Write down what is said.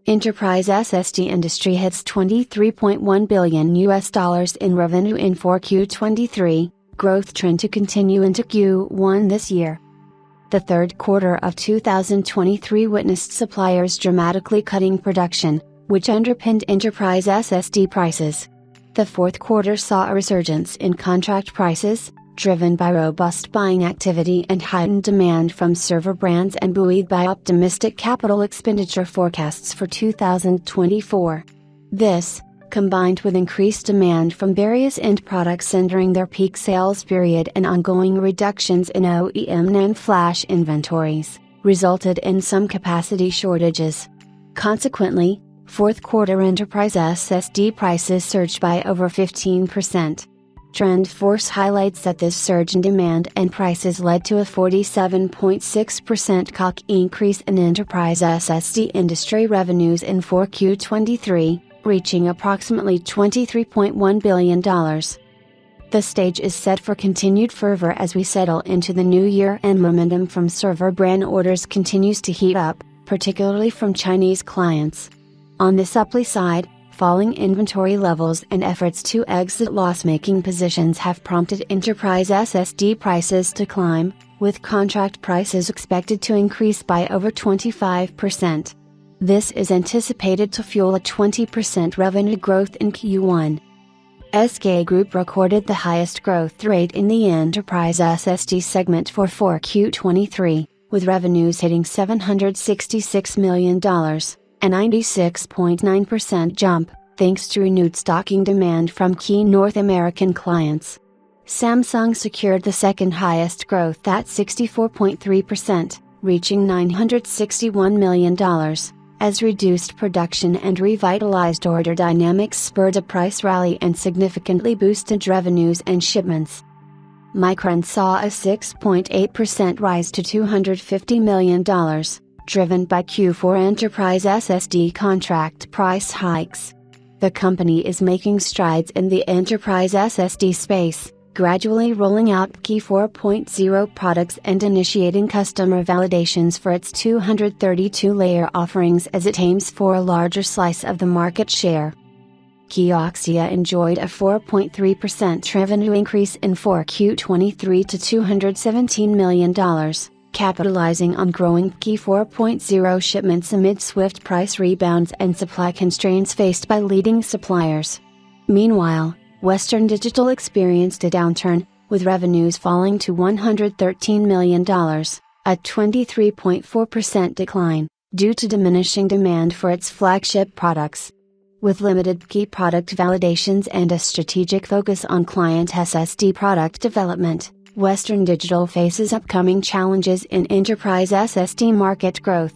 Enterprise SSD industry hits $23.1 billion in revenue in 4Q23, growth trend to continue into Q1 this year. The third quarter of 2023 witnessed suppliers dramatically cutting production, which underpinned enterprise SSD prices. The fourth quarter saw a resurgence in contract prices, driven by robust buying activity and heightened demand from server brands and buoyed by optimistic capital expenditure forecasts for 2024. This, combined with increased demand from various end products entering their peak sales period and ongoing reductions in OEM NAND flash inventories, resulted in some capacity shortages. Consequently, fourth quarter enterprise SSD prices surged by over 15%. TrendForce highlights that this surge in demand and prices led to a 47.6% CAC increase in enterprise SSD industry revenues in 4Q23, reaching approximately $23.1 billion. The stage is set for continued fervor as we settle into the new year and momentum from server brand orders continues to heat up, particularly from Chinese clients. On the supply side, falling inventory levels and efforts to exit loss-making positions have prompted enterprise SSD prices to climb, with contract prices expected to increase by over 25%. This is anticipated to fuel a 20% revenue growth in Q1. SK Group recorded the highest growth rate in the enterprise SSD segment for 4Q23, with revenues hitting $766 million. A 96.9% jump, thanks to renewed stocking demand from key North American clients. Samsung secured the second highest growth at 64.3%, reaching $961 million, as reduced production and revitalized order dynamics spurred a price rally and significantly boosted revenues and shipments. Micron saw a 6.8% rise to $250 million. Driven by Q4 enterprise SSD contract price hikes. The company is making strides in the enterprise SSD space, gradually rolling out Key 4.0 products and initiating customer validations for its 232-layer offerings as it aims for a larger slice of the market share. Kioxia enjoyed a 4.3% revenue increase in 4Q23 to $217 million. Capitalizing on growing Key 4.0 shipments amid swift price rebounds and supply constraints faced by leading suppliers. Meanwhile, Western Digital experienced a downturn, with revenues falling to $113 million, a 23.4% decline, due to diminishing demand for its flagship products. With limited key product validations and a strategic focus on client SSD product development, Western Digital faces upcoming challenges in enterprise SSD market growth.